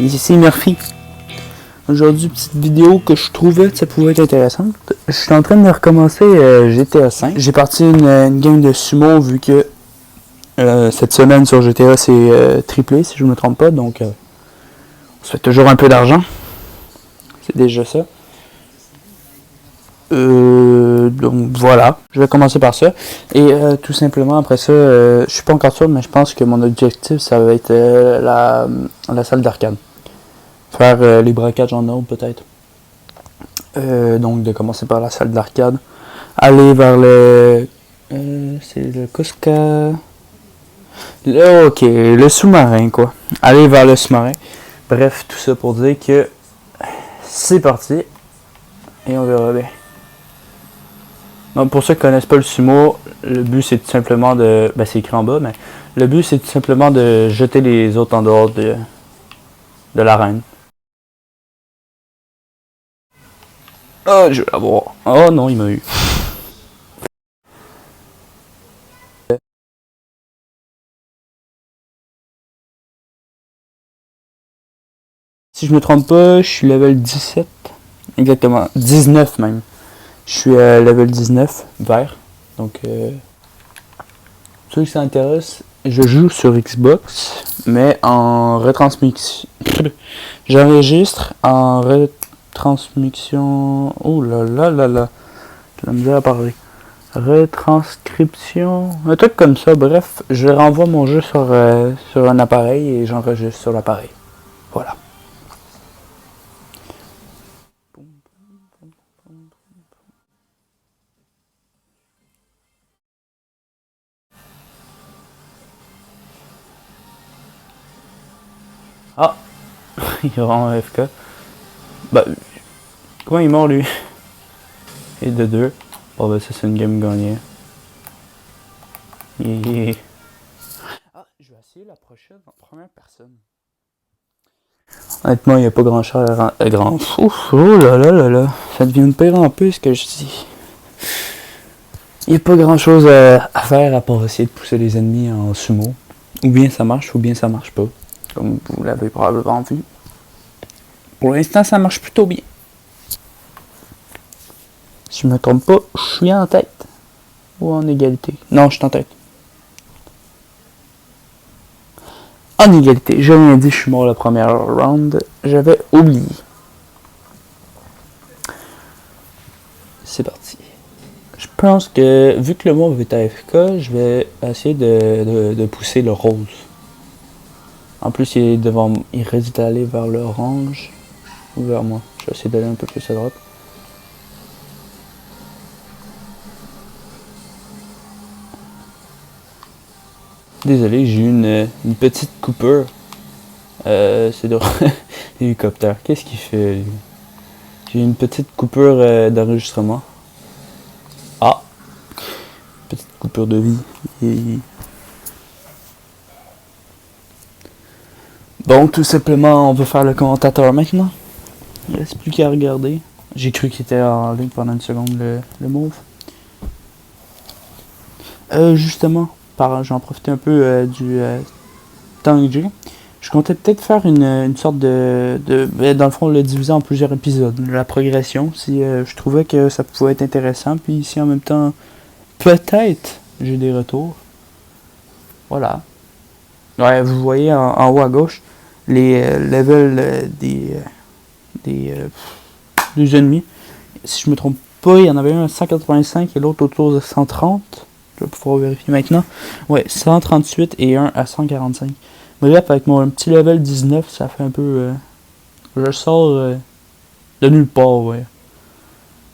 Ici Murphy. Aujourd'hui, petite vidéo que je trouvais que ça pouvait être intéressante. Je suis en train de recommencer GTA V. J'ai parti une game de sumo vu que cette semaine sur GTA c'est triplé si je me trompe pas. Donc on se fait toujours un peu d'argent. C'est déjà ça. Donc voilà, je vais commencer par ça. Et tout simplement après ça, je suis pas encore sûr, mais je pense que mon objectif ça va être la salle d'arcade. Faire les braquages en ordre peut-être. Donc de commencer par la salle d'arcade. Aller vers le... c'est le Cusca... Ok, le sous-marin quoi. Aller vers le sous-marin. Bref, tout ça pour dire que c'est parti. Et on verra bien. Donc pour ceux qui connaissent pas le sumo, le but c'est tout simplement de... Ben c'est écrit en bas, mais le but c'est tout simplement de jeter les autres en dehors de l'arène. Oh, je vais l'avoir. Oh non, il m'a eu. Si je me trompe pas, je suis level 17. Exactement, 19 même. Je suis level 19, vert. Donc, ceux qui s'intéressent, je joue sur Xbox, mais en retransmission. J'enregistre en retransmission. Oh là là là là. J'ai la misère à parler. Retranscription. Un truc comme ça, bref. Je renvoie mon jeu sur un appareil et j'enregistre sur l'appareil. Voilà. Ah, il est vraiment AFK. Bah, comment il est mort lui? Et de 2. Bon, bah, ça c'est une game gagnée. Yeah. Ah, je vais essayer la prochaine en première personne. Honnêtement, il n'y a pas grand chose à grand. Ouf, oh là là là là. Ça devient de pire en plus ce que je dis. Il n'y a pas grand chose à faire à part essayer de pousser les ennemis en sumo. Ou bien ça marche, ou bien ça marche pas. Comme vous l'avez probablement vu. Pour l'instant, ça marche plutôt bien. Si je me trompe pas, je suis en tête. Ou en égalité. Non, je suis en tête. En égalité. J'ai rien dit, je suis mort la première round. J'avais oublié. C'est parti. Je pense que, vu que le mot est AFK, je vais essayer de pousser le rose. En plus, il est devant, il résiste à aller vers l'orange ou vers moi. Je vais essayer d'aller un peu plus à droite. Désolé, j'ai eu une petite coupure. C'est de l'hélicoptère. Qu'est-ce qu'il fait lui? J'ai eu une petite coupure d'enregistrement. Ah! Petite coupure de vie. Bon, tout simplement, on va faire le commentateur maintenant. Il ne reste plus qu'à regarder. J'ai cru qu'il était en ligne pendant une seconde, le mauve. Justement, j'en profite un peu du temps que j'ai. Je comptais peut-être faire une sorte dans le fond, le diviser en plusieurs épisodes. La progression, si je trouvais que ça pouvait être intéressant. Puis si en même temps, peut-être, j'ai des retours. Voilà. Ouais, vous voyez en haut à gauche, les levels des ennemis. Si je me trompe pas, il y en avait un à 185 et l'autre autour de 130. Je vais pouvoir vérifier maintenant. Ouais, 138 et un à 145. Bref, avec mon petit level 19, ça fait un peu... je sors de nulle part, ouais.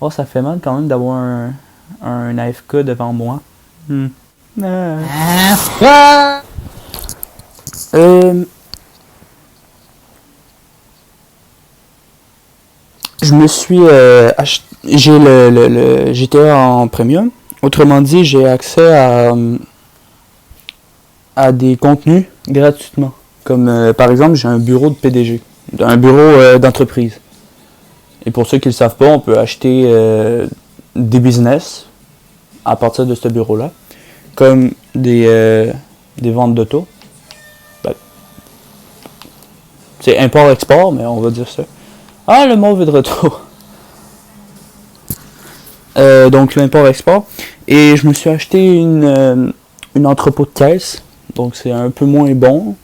Oh, ça fait mal quand même d'avoir un AFK devant moi. Je me suis j'ai le GTA en premium. Autrement dit, j'ai accès à des contenus gratuitement. Comme par exemple, j'ai un bureau de PDG, un bureau d'entreprise. Et pour ceux qui ne le savent pas, on peut acheter des business à partir de ce bureau-là, comme des ventes d'auto. Ben, C'est import-export, mais on va dire ça. Ah, le mauve est de retour. Donc l'import-export. Et je me suis acheté une entrepôt de caisse. Donc c'est un peu moins bon.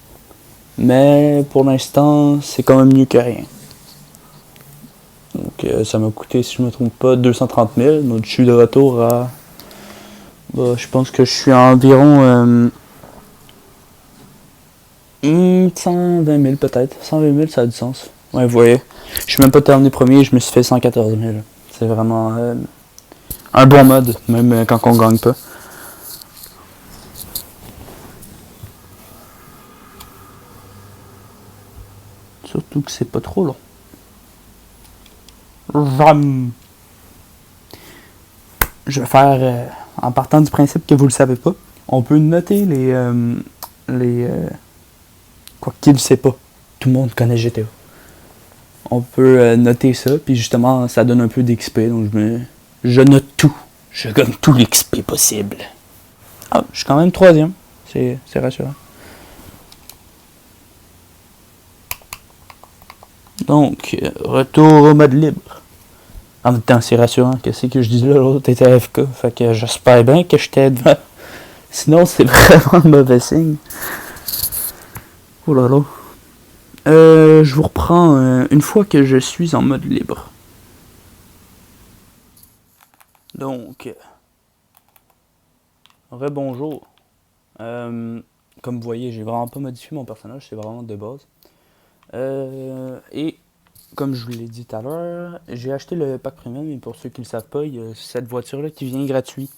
Mais pour l'instant, c'est quand même mieux que rien. Donc ça m'a coûté, si je ne me trompe pas, 230 000. Donc je suis de retour à... Bah, je pense que je suis à environ 120 000 peut-être. 120 000, ça a du sens. Ouais, vous voyez. Je suis même pas terminé premier, je me suis fait 114 000. C'est vraiment un bon mode, même quand on gagne pas. Surtout que c'est pas trop long. Ram. Je vais faire, en partant du principe que vous le savez pas, on peut noter quoi qu'il ne sait pas. Tout le monde connaît GTA. On peut noter ça, puis justement, ça donne un peu d'XP, donc je note tout. Je gagne tout l'XP possible. Ah, je suis quand même troisième. C'est rassurant. Donc, retour au mode libre. En même temps, c'est rassurant. Qu'est-ce que je dis là? L'autre était AFK. Fait que j'espère bien que j'étais devant. Sinon, c'est vraiment un mauvais signe. Oh là là. Je vous reprends une fois que je suis en mode libre. Donc, rebonjour. Comme vous voyez, j'ai vraiment pas modifié mon personnage, c'est vraiment de base. Et comme je vous l'ai dit tout à l'heure, j'ai acheté le pack premium, et pour ceux qui ne le savent pas, il y a cette voiture-là qui vient gratuit.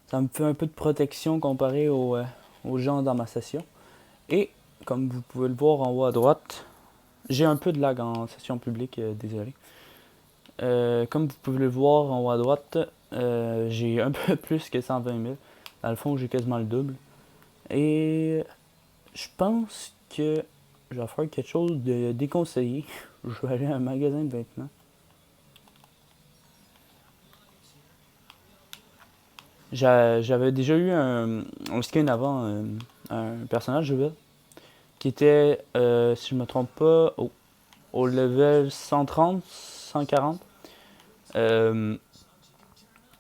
Ça me fait un peu de protection comparé aux gens dans ma session. Et comme vous pouvez le voir en haut à droite, j'ai un peu de lag en session publique, désolé. Comme vous pouvez le voir en haut à droite, j'ai un peu plus que 120 000. Dans le fond, j'ai quasiment le double. Et je pense que je vais faire quelque chose de déconseillé. Je vais aller à un magasin de vêtements. J'avais déjà eu un skin avant, un personnage de ville, qui était, si je me trompe pas, au level 130, 140.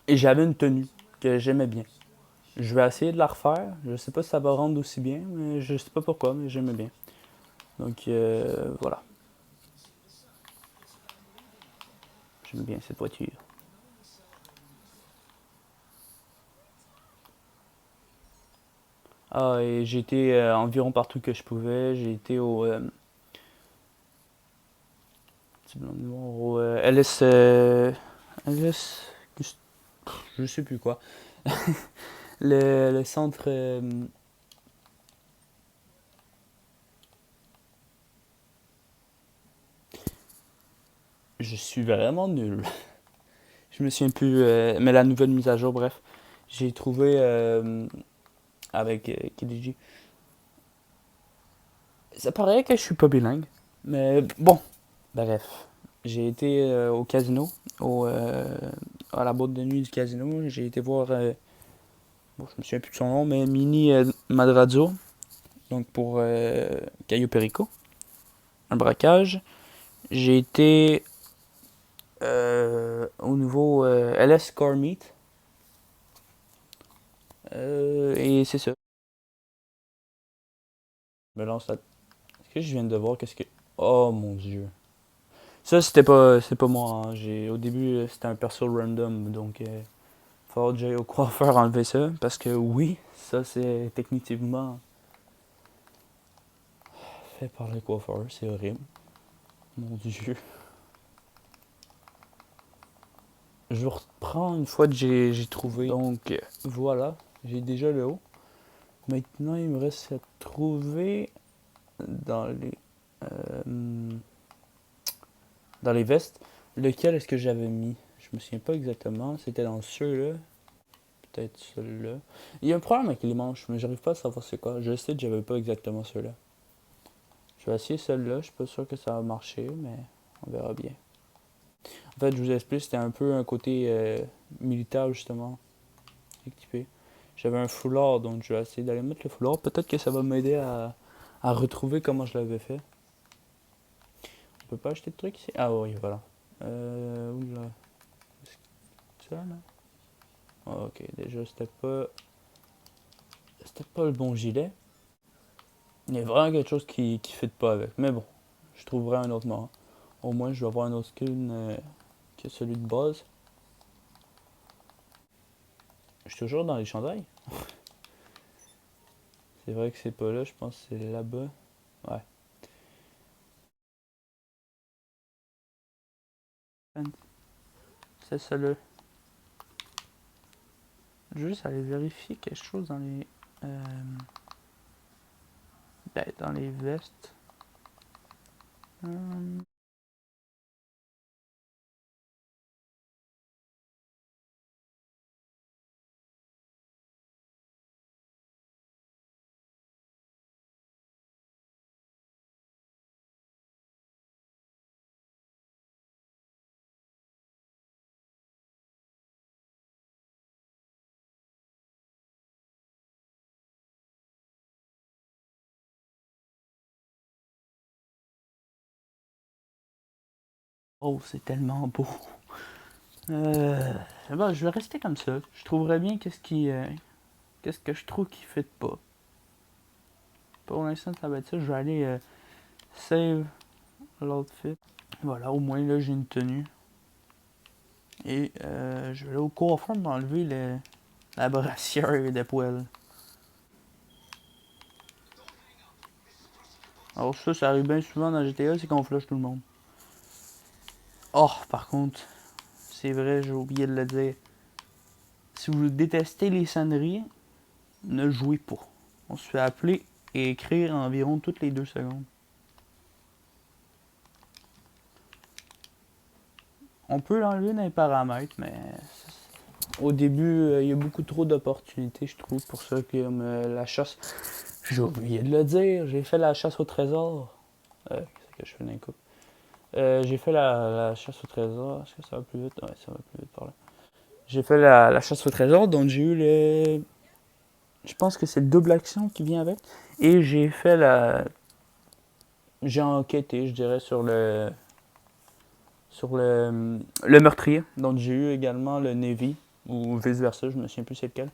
Et j'avais une tenue que j'aimais bien. Je vais essayer de la refaire. Je sais pas si ça va rendre aussi bien, mais je sais pas pourquoi, mais j'aimais bien. Donc voilà. J'aime bien cette voiture. Ah, et j'ai été environ partout que je pouvais. J'ai été au LS, LS, je sais plus quoi. le centre. Je suis vraiment nul. Je me souviens plus. Mais la nouvelle mise à jour, bref. J'ai trouvé avec KDG. Ça paraît que je suis pas bilingue. Mais bon, bref. J'ai été au casino, à la boîte de nuit du casino. J'ai été voir, bon, je me souviens plus de son nom, mais Mini Madrazo, donc pour Cayo Perico, un braquage. J'ai été au nouveau LS Core Meat, et c'est ça. Je me lance là. Est-ce que je viens de voir qu'est-ce que. Oh mon dieu. Ça, c'est pas moi, hein. Au début, c'était un perso random, donc faut que j'aille au coiffeur enlever ça, parce que oui, ça c'est techniquement fait par le coiffeur, c'est horrible. Mon dieu. Je reprends une fois que j'ai trouvé. Donc voilà, j'ai déjà le haut. Maintenant, il me reste à trouver dans les euh, dans les vestes. Lequel est-ce que j'avais mis? Je me souviens pas exactement. C'était dans ceux-là. Peut-être celui-là. Il y a un problème avec les manches, mais j'arrive pas à savoir c'est quoi. Je sais que j'avais pas exactement ceux-là. Je vais essayer celle-là. Je suis pas sûr que ça va marcher, mais on verra bien. En fait, je vous explique, c'était un peu un côté militaire, justement, équipé. J'avais un foulard, donc je vais essayer d'aller mettre le foulard. Peut-être que ça va m'aider à retrouver comment je l'avais fait. peux pas acheter de trucs ici? Ah oui, voilà. Oula. Ça, là? Ah, ok, déjà, c'était pas... C'était pas le bon gilet. Il y a vraiment quelque chose qui fit pas avec. Mais bon, je trouverai un autre moment. Au moins, je vais avoir un autre skin que celui de base. Je suis toujours dans les chandails. C'est vrai que c'est pas là, je pense que c'est là-bas. Ouais. C'est ça là. Je vais juste aller vérifier quelque chose dans les... Euh, dans les vestes. Hum. Oh, c'est tellement beau. Bon, je vais rester comme ça. Je trouverai bien qu'est-ce que je trouve qui fait pas. Pour l'instant, ça va être ça. Je vais aller save l'outfit. Voilà, au moins là, j'ai une tenue. Et je vais aller au coiffeur m'enlever la brassière de poêle. Alors ça arrive bien souvent dans GTA, c'est qu'on flush tout le monde. Oh, par contre, c'est vrai, j'ai oublié de le dire. Si vous détestez les sonneries, ne jouez pas. On se fait appeler et écrire environ toutes les 2 secondes. On peut l'enlever dans les paramètres, mais au début, il y a beaucoup trop d'opportunités, je trouve, pour ça que la chasse... J'ai oublié de le dire, j'ai fait la chasse au trésor. C'est que je fais d'un coup. J'ai fait la chasse au trésor. Est-ce que ça va plus vite? Ouais, ça va plus vite par là. J'ai fait la chasse au trésor, donc j'ai eu le... Je pense que c'est le double action qui vient avec. Et j'ai fait la... J'ai enquêté, je dirais, sur le meurtrier. Donc j'ai eu également le Navy, ou vice-versa, je me souviens plus c'est lequel.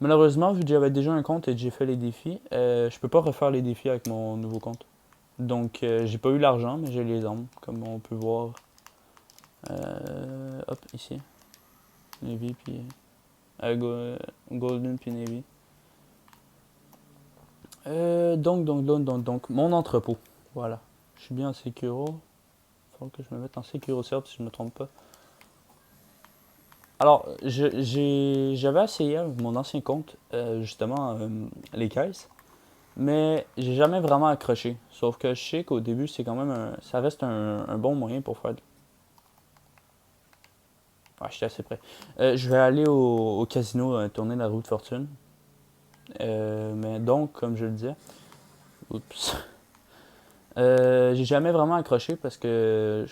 Malheureusement, vu que j'avais déjà un compte et que j'ai fait les défis, je peux pas refaire les défis avec mon nouveau compte. Donc j'ai pas eu l'argent, mais j'ai les armes, comme on peut voir. Hop, ici. Navy, puis... Golden, puis Navy. Donc, mon entrepôt. Voilà. Je suis bien en Sekiro. Il faut que je me mette en Sekiro Serve si je me trompe pas. Alors, j'avais essayé avec mon ancien compte, justement, les caisses. Mais j'ai jamais vraiment accroché. Sauf que je sais qu'au début, c'est quand même ça reste un bon moyen pour faire. Ouais, je suis assez prêt. Je vais aller au casino tourner la roue de fortune. Mais donc, comme je le disais, oups. J'ai jamais vraiment accroché parce que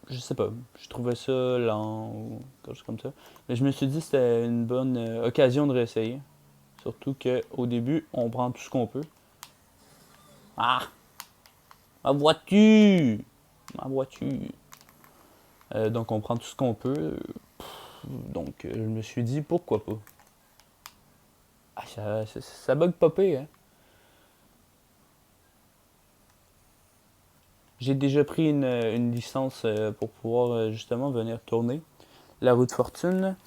je sais pas, je trouvais ça lent ou quelque chose comme ça. Mais je me suis dit que c'était une bonne occasion de réessayer. Surtout qu'au début, on prend tout ce qu'on peut. Ah! Ma voiture! Ma voiture! Donc on prend tout ce qu'on peut. Donc je me suis dit pourquoi pas. Ah, ça bug pas pire, hein. J'ai déjà pris une licence pour pouvoir justement venir tourner la roue de fortune.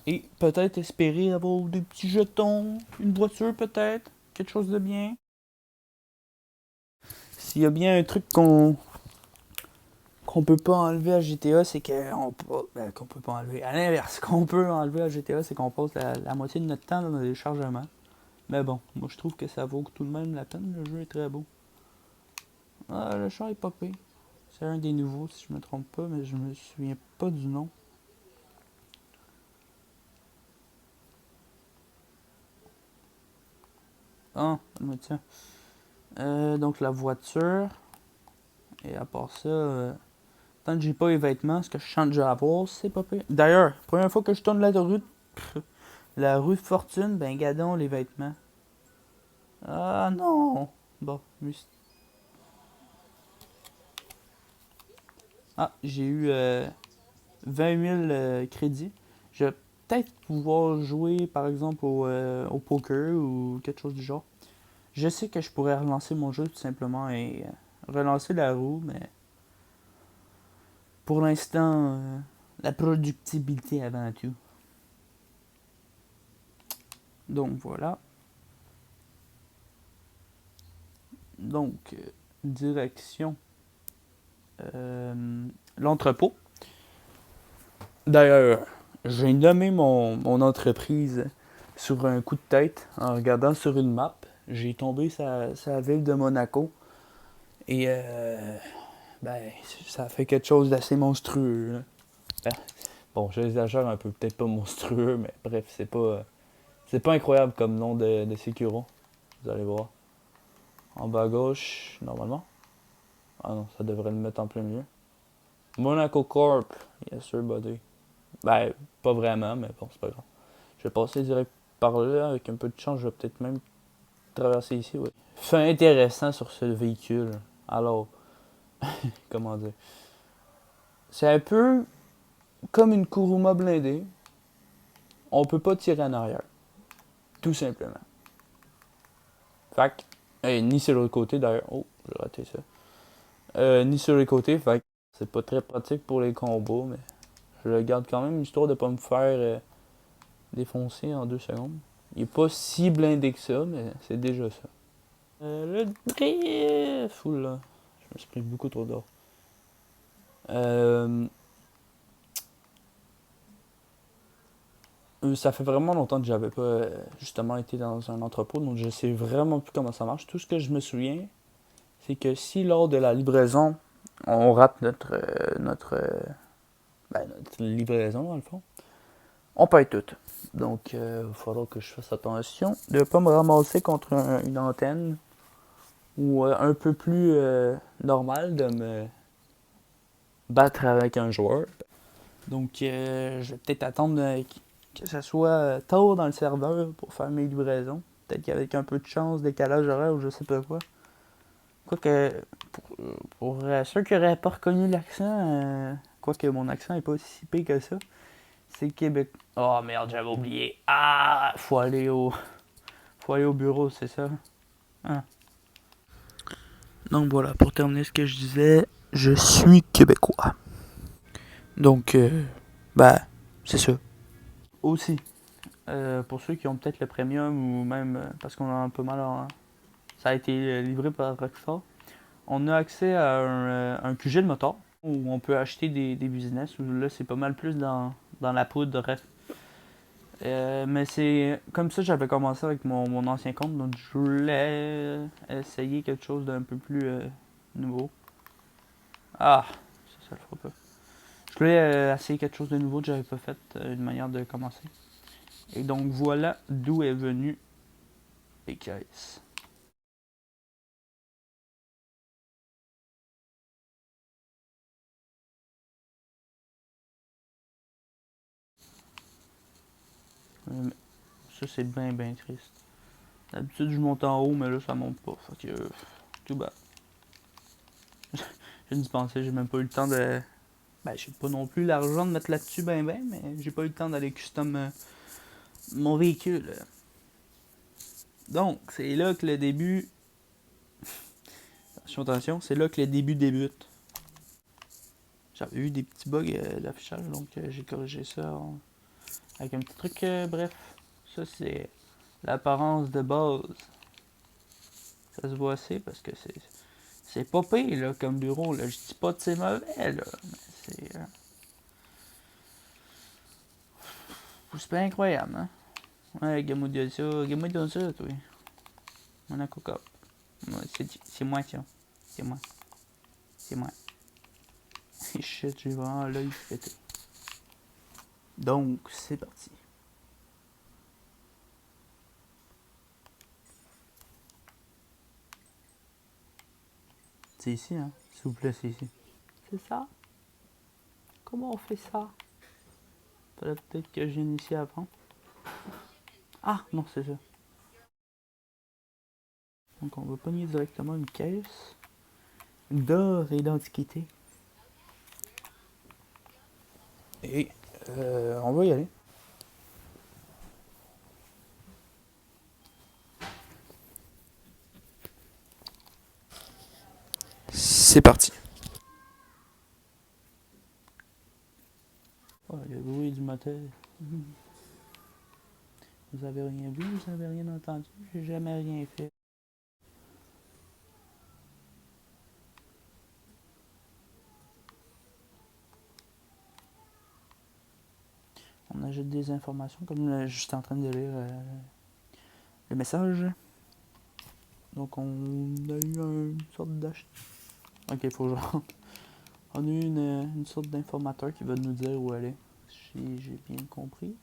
Et peut-être espérer avoir des petits jetons, une voiture peut-être, quelque chose de bien. S'il y a bien un truc qu'on peut pas enlever à GTA, c'est qu'on peut pas enlever. À l'inverse, qu'on peut enlever à GTA, c'est qu'on passe la moitié de notre temps dans le chargement. Mais bon, moi je trouve que ça vaut tout de même la peine. Le jeu est très beau. Ah, le char est popé. C'est un des nouveaux si je me trompe pas, mais je me souviens pas du nom. Ah, tiens. Donc la voiture. Et à part ça, tant que j'ai pas les vêtements, ce que je chante déjà à avoir, c'est pas pire. D'ailleurs, première fois que je tourne la rue de fortune, ben gadons les vêtements. Ah non! Bon, Ah, j'ai eu 20 000 crédits. Je vais peut-être pouvoir jouer, par exemple, au poker ou quelque chose du genre. Je sais que je pourrais relancer mon jeu tout simplement et relancer la roue, mais pour l'instant, la productibilité avant tout. Donc voilà. Donc, direction l'entrepôt. D'ailleurs, j'ai nommé mon entreprise sur un coup de tête en regardant sur une map. J'ai tombé sa ville de Monaco et ben, ça fait quelque chose d'assez monstrueux. Là. Ben, bon, j'exagère un peu, peut-être pas monstrueux, mais bref, c'est pas incroyable comme nom de Sekiro. Vous allez voir. En bas à gauche, normalement. Ah non, ça devrait le mettre en plein milieu. Monaco Corp. Yes sir, buddy. Ben, pas vraiment, mais bon, c'est pas grave. Je vais passer direct par là, avec un peu de chance, je vais peut-être même traverser ici, oui. Fait intéressant sur ce véhicule. Alors, comment dire? C'est un peu comme une Kuruma blindée. On peut pas tirer en arrière. Tout simplement. Fait ni sur le côté d'ailleurs. Oh, j'ai raté ça. Ni sur les côtés, fait c'est pas très pratique pour les combos, mais je le garde quand même histoire de pas me faire défoncer en 2 secondes. Il est pas si blindé que ça, mais c'est déjà ça. Le drift! Oula, je me suis pris beaucoup trop d'or. Ça fait vraiment longtemps que j'avais pas justement été dans un entrepôt, donc je sais vraiment plus comment ça marche. Tout ce que je me souviens, c'est que si lors de la livraison, on rate notre livraison dans le fond, on paye tout. Donc il faudra que je fasse attention de ne pas me ramasser contre une antenne ou un peu plus normal de me battre avec un joueur. Donc je vais peut-être attendre que ça soit tard dans le serveur pour faire mes livraisons. Peut-être qu'avec un peu de chance, décalage horaire ou je sais pas quoi. Quoique, pour ceux qui n'auraient pas reconnu l'accent, quoique mon accent n'est pas si pire que ça, c'est Québec. Oh merde, j'avais oublié. Ah, faut aller au bureau, c'est ça. Ah. Donc voilà, pour terminer ce que je disais, je suis québécois. Donc, bah, c'est ça. Aussi, pour ceux qui ont peut-être le premium ou même parce qu'on a un peu mal, ça a été livré par Rockstar, on a accès à un QG de moteur où on peut acheter des business. Où là, c'est pas mal plus dans la poudre. Mais c'est comme ça que j'avais commencé avec mon ancien compte, donc je voulais essayer quelque chose d'un peu plus nouveau. Ah, ça le fera pas. Je voulais essayer quelque chose de nouveau que j'avais pas fait, une manière de commencer. Et donc voilà d'où est venu EKS. Ça c'est bien triste. D'habitude je monte en haut, mais là ça monte pas. Fait que tout bas. J'ai dû penser, j'ai même pas eu le temps de. Ben j'ai pas non plus l'argent de mettre là-dessus mais j'ai pas eu le temps d'aller custom mon véhicule. Donc c'est là que le début. Attention, c'est là que le début débute. J'avais eu des petits bugs d'affichage, donc j'ai corrigé ça avec un petit truc. Bref, ça c'est l'apparence de base. Ça se voit assez parce que c'est pas pire là, comme bureau. Là. Je dis pas que c'est mauvais, là, mais c'est pas incroyable. Hein? Ouais, regarde-moi ça, toi. Monaco Cup. Ouais, c'est moi, tiens. C'est moi. C'est moi. Shit, j'ai vraiment l'œil pété. Donc, c'est parti. C'est ici, hein. S'il vous plaît, c'est ici. C'est ça? Comment on fait ça? Faudrait peut-être que je vienne ici avant. Ah, non, c'est ça. Donc, on va pogner directement une caisse d'or et d'antiquité. Et on va y aller. C'est parti. Oh, le bruit du moteur. Vous avez rien vu, vous avez rien entendu, j'ai jamais rien fait. On ajoute des informations, comme j'étais en train de lire le message. Donc on a eu une sorte d'achat. Ok, faut que je rentre. On a eu une sorte d'informateur qui va nous dire où aller. Si j'ai bien compris.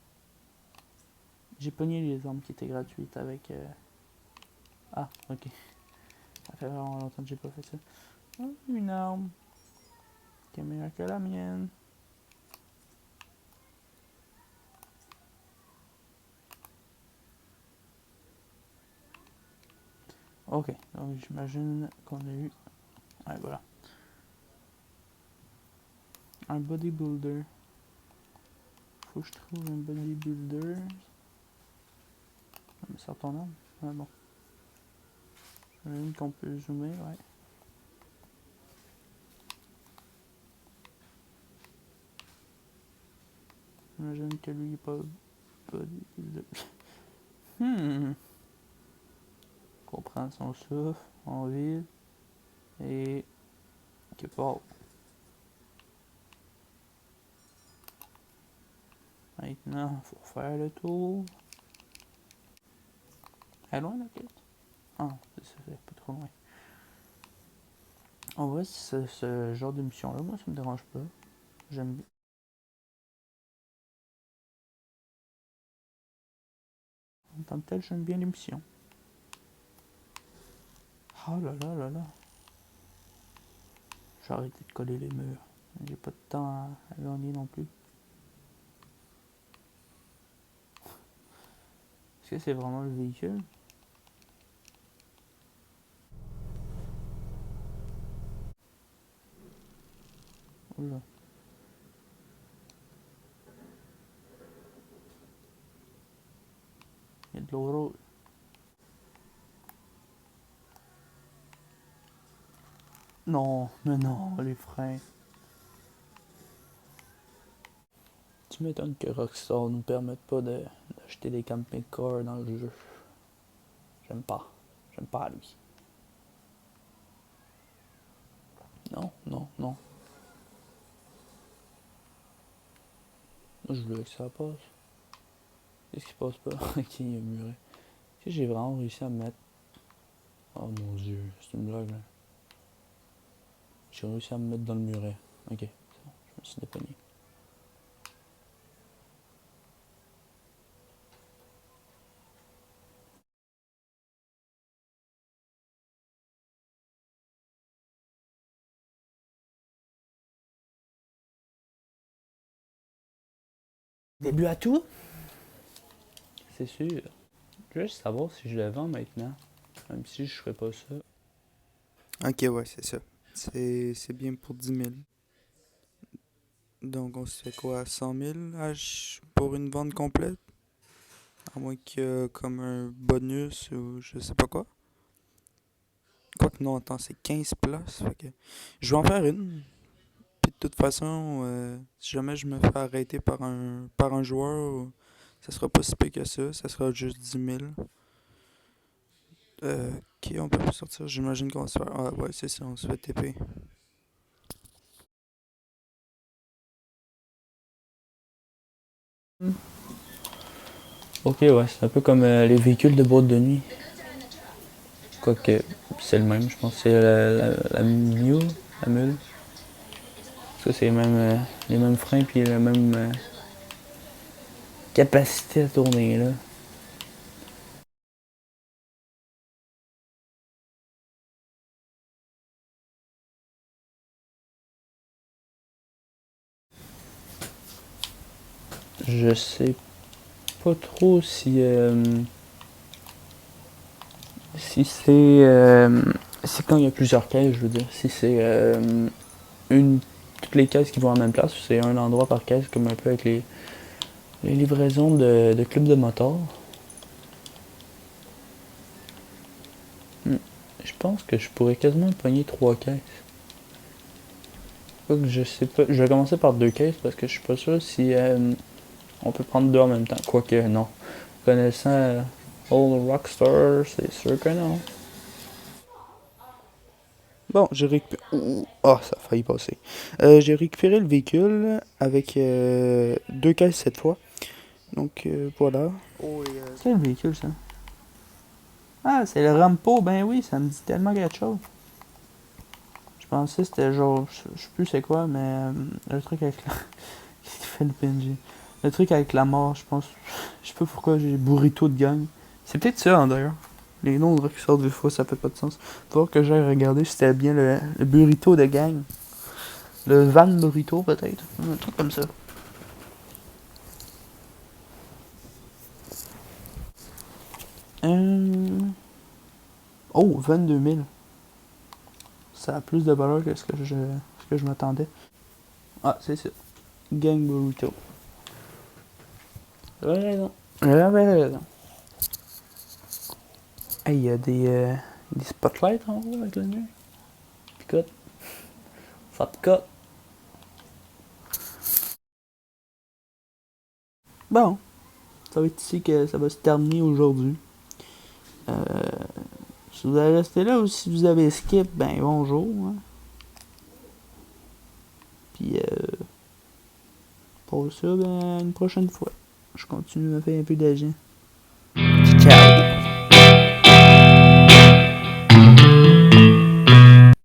J'ai pogné les armes qui étaient gratuites avec... Ah, ok. Ça fait vraiment longtemps que j'ai pas fait ça. Oh, une arme qui est meilleure que la mienne. Ok, donc j'imagine qu'on a eu... Ouais, voilà. Un bodybuilder. Faut que je trouve un bodybuilder. Mais ça ton arme. Ah bon. J'imagine qu'on peut zoomer, ouais. J'imagine que lui, il est pas bodybuilder. Qu'on prend son souffle, on vide. Et... quelque part. Maintenant, il faut faire le tour. Elle est loin la quête? Ah, c'est pas trop loin. En vrai, ce genre de mission-là, moi, ça me dérange pas. J'aime bien. En tant que tel, j'aime bien les missions. Oh là là là là. J'ai arrêté de coller les murs. J'ai pas de temps à gagner non plus. Est-ce que c'est vraiment le véhicule? Oula. Il y a de l'eau rouge. Non, mais non, les freins. Tu m'étonnes que Rockstar nous permette pas d'acheter des camping cars dans le jeu. J'aime pas. J'aime pas lui. Non, non, non. Moi, je voulais que ça passe. Qu'est-ce qui passe pas? Ok, il y a un muret. Est-ce que j'ai vraiment réussi à me mettre... Oh mon dieu, c'est une blague là. J'ai réussi à me mettre dans le muret. Ok, c'est bon, je me suis dépogné. Début à tout? C'est sûr. Je veux juste savoir si je le vends maintenant. Même si je ferais pas ça. Ok, ouais, c'est ça. C'est bien pour 10 000. Donc, on se fait quoi, 100 000 pour une vente complète? À moins qu'il y ait comme un bonus ou je sais pas quoi. Quoique non, attends, c'est 15 places. Fait que je vais en faire une. Puis de toute façon, si jamais je me fais arrêter par un joueur, ça sera pas si peu que ça sera juste 10 000. Ok, on peut plus sortir. J'imagine qu'on va se faire. Ah ouais, c'est ça, on se fait TP. Ok, ouais, c'est un peu comme les véhicules de boîte de nuit. Quoique, c'est le même, je pense que c'est la mule. La mule. Ça, c'est les mêmes freins puis la même capacité à tourner, là. Je sais pas trop si c'est quand il y a plusieurs caisses, je veux dire. Si c'est une toutes les caisses qui vont en même place. C'est un endroit par caisse, comme un peu avec les livraisons de clubs de motards. Je pense que je pourrais quasiment pogner 3 caisses. Quoique je sais pas. Je vais commencer par 2 caisses parce que je suis pas sûr si on peut prendre 2 en même temps. Quoique non. Connaissant Old Rockstar, c'est sûr que non. Bon, j'ai récupéré. Oh, ça a failli passer. J'ai récupéré le véhicule avec 2 caisses cette fois. Donc voilà. Oh, C'est quel véhicule ça? Ah, c'est le Rampo. Ben oui, ça me dit tellement quelque chose. Je pensais que c'était genre. Je sais plus c'est quoi, mais le truc avec la. Qu'est-ce qu'il fait le PNG? Le truc avec la mort, je pense. Je sais pas pourquoi j'ai burrito de gang. C'est peut-être ça, hein, d'ailleurs. Les noms de qui sortent des fois, ça fait pas de sens. Faut voir que j'aille regarder si c'était bien le burrito de gang. Le van burrito, peut-être. Un truc comme ça. Euh... Oh, 22 000. Ça a plus de valeur que ce que je m'attendais. Ah, c'est ça. Gang burrito. J'avais raison. J'avais raison. Hey, il y a des spotlights en haut avec le mur. Picote. Ça picote. Bon, ça va être ici que ça va se terminer aujourd'hui. Euh, si vous avez resté là ou si vous avez skip, ben bonjour. Hein. Puis pour ça, ben une prochaine fois. Je continue à faire un peu d'agent.